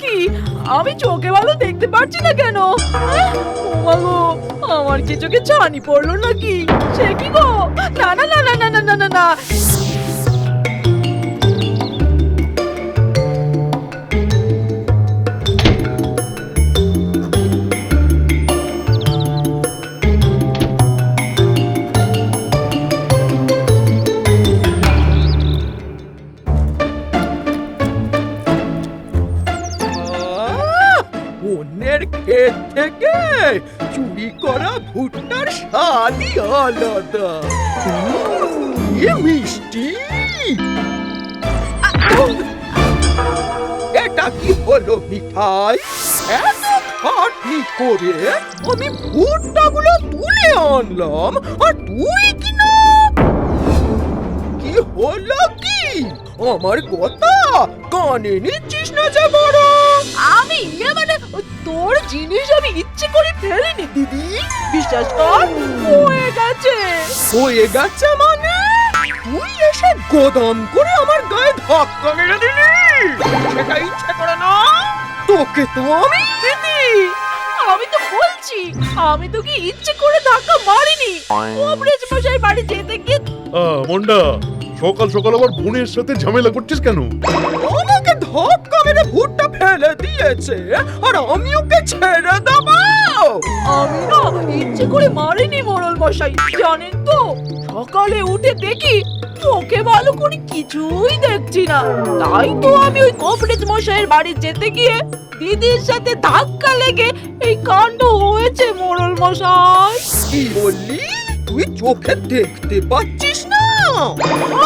কি আমি চোখে ভালো দেখতে পাচ্ছি না কেন? ওমা গো, আমার কি চোখে ছানি পড়লো নাকি? সে কি গো? না না না না না না না না না। অন্যের ক্ষেত থেকে চুরি করা ভুট্টার স্বাদই আলাদা। কি মিষ্টি! এটা কি হলো মিঠাই? এত খাটনি করে আমি ভুট্টাগুলো তুলে আনলাম আর তুই কিনা কি হলো কি? আমার কথা কানে নিচ্ছিস না যে বড়? আমি মানে তোর জিনিস আমি ইচ্ছে করে ফেলিনি দিদি, বিশ্বাস কর। হয়ে গেছে। হয়ে গেছে মানে? তুই এসে গোদাম করে আমার গায়ে ধাক্কা মেরে দিলি, সেটা ইচ্ছে করে না? তোকে তো আমি দিদি, আমি তো বলছি আমি তোকে ইচ্ছে করে ধাক্কা মারিনি। কবরেজ মশাই বাড়ি যেতে গিয়ে মন্ডা, সকাল সকাল আবার বোনের সাথে ঝামেলা করছিস কেন? আমাকে ধাক্কা মেরে ভুট্টা ফেলে দিয়েছে আর আমি ওকে ছেড়ে দেবো? আমি না ইচ্ছে করে মারিনি মোড়ল মশাই, জানেন তো। সকালে উঠে দেখি চোখে ভালো করে কিছুই দেখছি না, তাই তো আমি ওই কবরেজ মশাইয়ের বাড়ি যেতে গিয়ে দিদির সাথে ধাক্কা লেগে এই কাণ্ড হয়েছে মোড়ল মশাই। কি বললি? তুই চোখে দেখতে পাচ্ছিস না?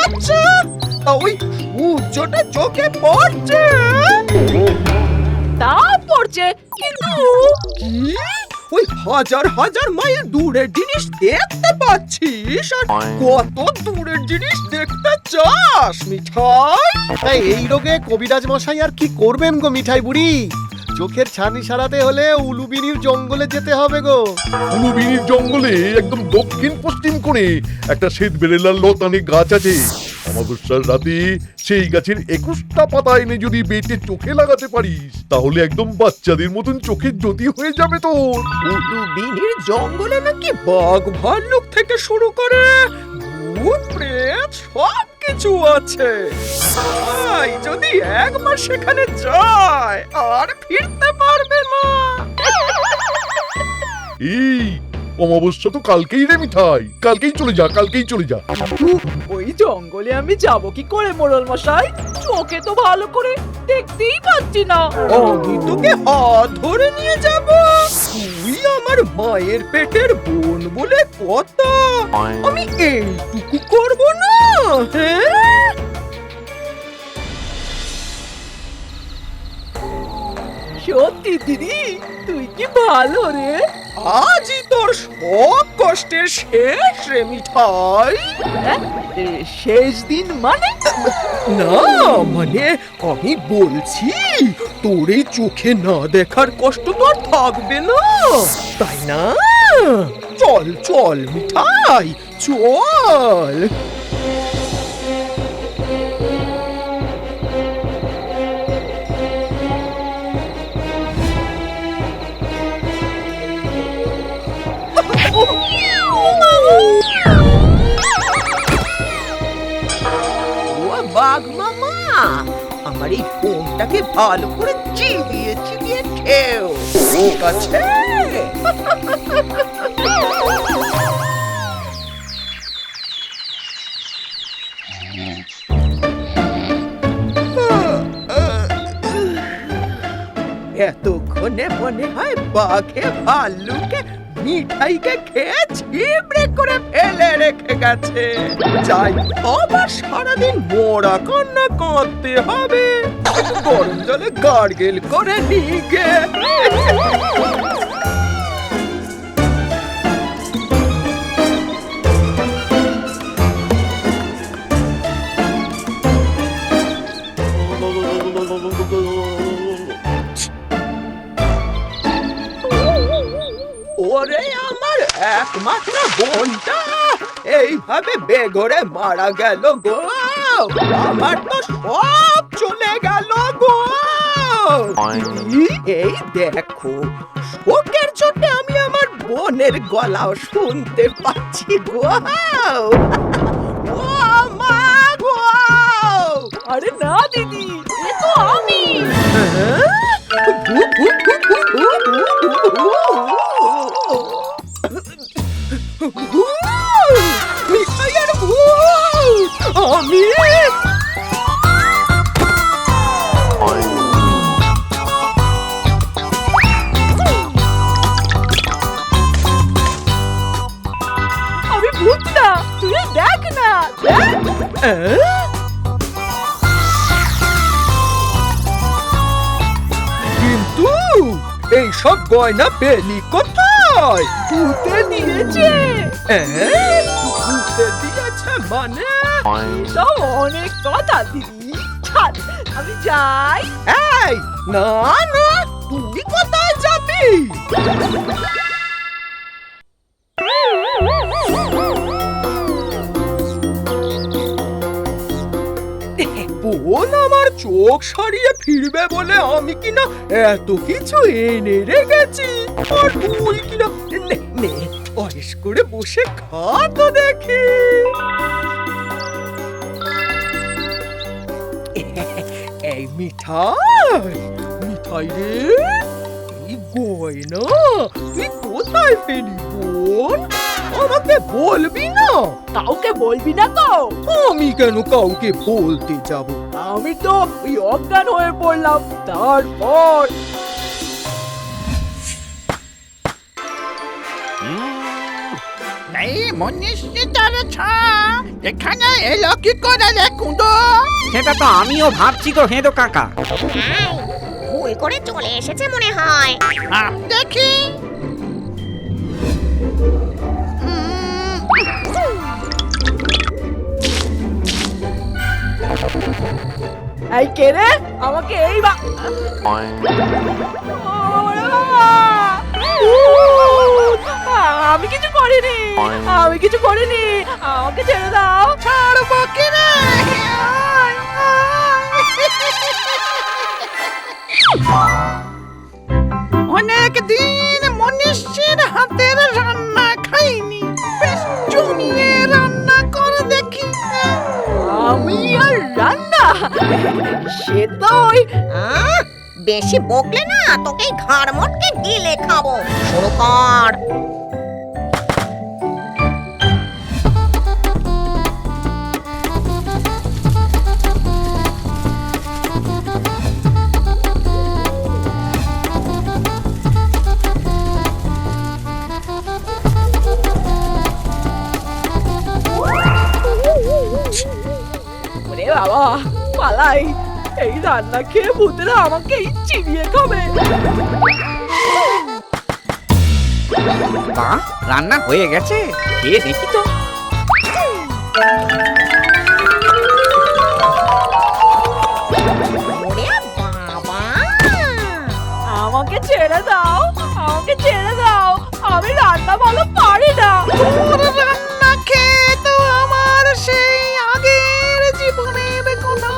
আচ্ছা, তা ওই সূর্যটা চোখে পড়ছে? তা পড়ছে, কিন্তু কি ওই হাজার হাজার মাইল দূরের জিনিস দেখতে পাচ্ছিস আর কত দূরের জিনিস দেখতে চাস মিঠাই? তাই এই রোগে কবিরাজ মশাই আর কি করবেন গো মিঠাই বুড়ি? চোখের ছানি সারাতে হলে উলুবিনির জঙ্গলে যেতে হবে গো। উলুবিনির জঙ্গলে একদম দক্ষিণ পশ্চিম করে একটা শ্বেত বেরেলার লতানে গাছ আছে। অমাবস্যার রাতে সেই গাছের 21টা পাতা এনে যদি বেটে চোখে লাগাতে পারিস, তাহলে একদম বাচ্চাদের মতন চোখের জ্যোতি হয়ে যাবে তোর। উলুবিনির জঙ্গলে নাকি বাঘ ভাল্লুক থেকে শুরু করে ভূত প্রেত সব কিছু আছে। ভাই যদি একবার সেখানে যায় আর ফিরতে পারবে না। এই অমাবস্যা তো কালকেই রে মিঠাই, কালকেই চলে যা, কালকেই চলে যা। ওই জঙ্গলে আমি যাব কি করে মোড়ল মশাই? চোখে তো ভালো করে দেখতেই পাচ্ছি না। আমি তোকে হাত ধরে নিয়ে যাব। তুই আমার মায়ের পেটের বোন বলে কথা। আমি এইটুকু করব না? হ্যাঁ, সত্যি দিদি, তুই কি ভালো রে। আজই তোর সব কষ্টের শেষ রে মিঠাই। হ্যাঁ? শেষ দিন মানে? না মানে আমি বলছি তোর এই চোখে না দেখার কষ্ট তো আর থাকবে না, তাই না? চল চল মিঠাই, চল। বাঘ মামা, আমার এই ফোনটাকে ভালো করে চিবিয়ে চিবিয়ে খেও, ঠিক আছে? এতক্ষণে মনে হয় বাঘে ভাল্লুকে মিঠাইকে খেয়ে ছিবড়ে করে ফেলে রেখে গেছে। যাই, আবার সারাদিন মরা কান্না কাঁদতে হবে। গরম জলে গার্গেল করে নিগে। ওরে আমার একমাত্র বোনটা এইভাবে বেঘরে মারা গেল গো। আমার তো সব চলে গেল গো। দিদি, এই দেখো, শোকের জন্য আমি আমার বোনের গলাও শুনতে পাচ্ছি গো। ও মা গো! আরে না দিদি, এ তো আমি। মিঠাই আর ভূত! আমি আমি ভূত না, তুই দেখ না, দেখ। কিন্তু এই সব গয়না পেলি কোথায়? ভূতে দিয়েছে। ভূতে দিয়েছে মানে? সব অনেক কথা দিদি, ছাড়, আমি যাই। এই না না, তুই কোথায় যাবি? বোন আমার চোখ সারিয়ে ফিরবে বলে আমি কিনা এত কিছু এনে রেখেছি, আর তুই কিনা নে নে, অয়েস করে বসে খা তো দেখি। এই মিঠাই, মিঠাই রে, এই গয়না তুই কোথায় পেলি বোন? আমাকে বলবি না? কাউকে বলবি না তো? আমি কেন কাউকে বলতে যাব? আমি তো ওই অজ্ঞান হয়ে পড়লাম, তারপর এই মনীষীটার ছা এখানে এলো কি করে রে কুঁদো? সেটা তো আমিও ভাবছি গো হেঁদো কাকা। ভুল করে চলে এসেছে মনে হয়। দেখি এই কে রে? আমাকে এই বা ওরে বাবা! আমি কিছু করিনি, আমি কিছু করিনি, আমাকে ছেড়ে দাও। ছাড়বো কি রে? অনেক দিন মনীষীর হাতের রান্না খাইনি, বেশ জমিয়ে রান্না করে দেখি। আমি আর রান্না, সে তো ওই বেশি বকলে না তোকে ঘাড় মটকে গিলে খাবো। শুরু কর। ওরে বাবা, পালাই, এই রান্না খেয়ে ভূতেরা আমাকে চিবিয়ে খাবে। বাহ, রান্না হয়ে গেছে, খেয়ে দেখি তো। ওরে বাবা! আমাকে ছেড়ে দাও, আমাকে ছেড়ে দাও, আমি রান্না ভালো পারি না। তোর রান্না খেয়ে তো আমার সেই আগের জীবনের কথা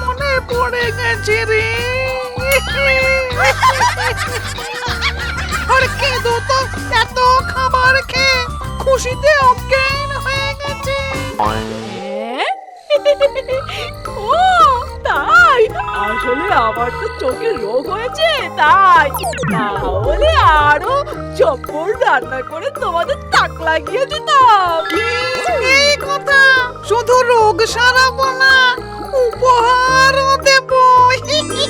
মনে পড়ে গেছে রে। আর কেঁদো তো এত খাবার খেয়ে খুশিতে অজ্ঞান হয়ে গেছে। ও তাই, আসলে আমার তো চোখের রোগ হয়েছে, তাই। তাহলে আরো চপ্পল রান্না করে তোমাদের তাক লাগিয়ে দিতাম। এই কথা শুধু রোগ সারাবো না, উপহারও দেব। এই নে।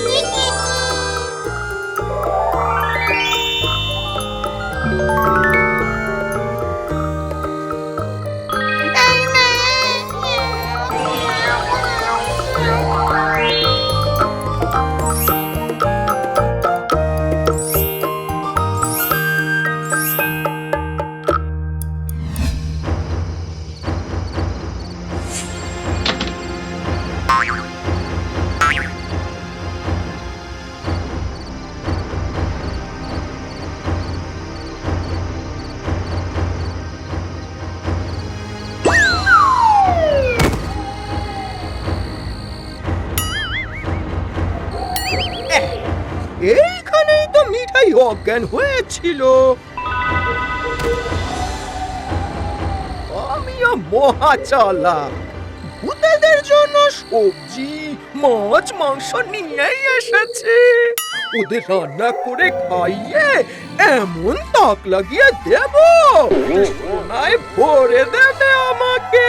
এইখানেই তো মিঠাই অজ্ঞান হয়েছিল। আমিও মহা চালাক, ভূতেদের জন্য সবজি মাছ মাংস নিয়েই এসেছে। ওদের রান্না করে খাইয়ে এমন তাক লাগিয়ে দেব সোনায় ভরে দেবে আমাকে।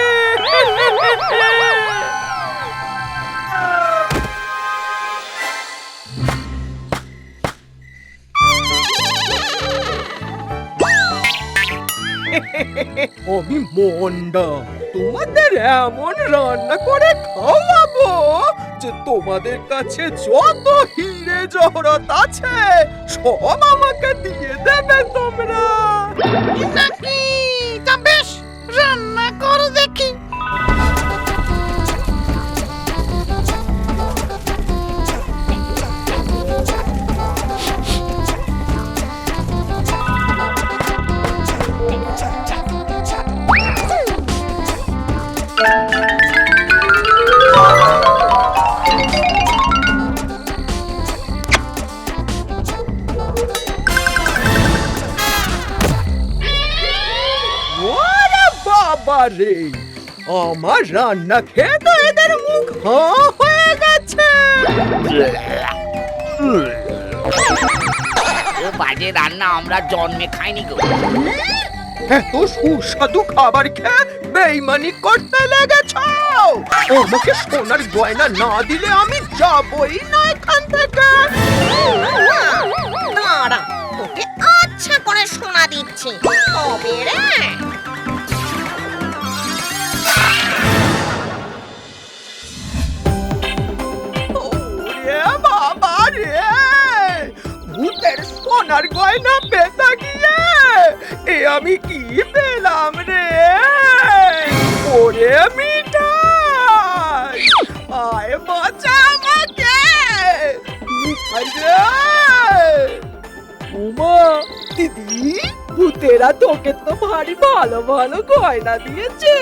আমি মন্ডা, তোমাদের এমন রান্না করে খাওয়াবো যে তোমাদের কাছে যত হিরে জহরত আছে সব আমাকে দিয়ে দেবে তোমরা। নাকি তা বেশ, রান্না কর দেখি। ওরে বাবা রে, আমার রান্না খেয়ে তো এদের মুখ হাঁ হয়ে গেছে। ও বাজে রান্না আমরা জন্মে খাইনি গো। এত সুস্বাদু খাবার খেয়ে বেইমানি করতে লেগেছ। আমাকে সোনার গয়না না দিলে আমি যাবই না এখান থেকে। দাঁড়া, তোকে আচ্ছা করে শোনা দিচ্ছি। তবে রে, ওরে বাবা রে, ভূতের সোনার গয়না পেতে গিয়ে এ আমি কি পেলাম রে? ওরে মিঠাই, আয় বাঁচা আমাকে মিঠাই রে। উমা দিদি, ভূতেরা তোকে তো ভারী ভালো ভালো গয়না দিয়েছে।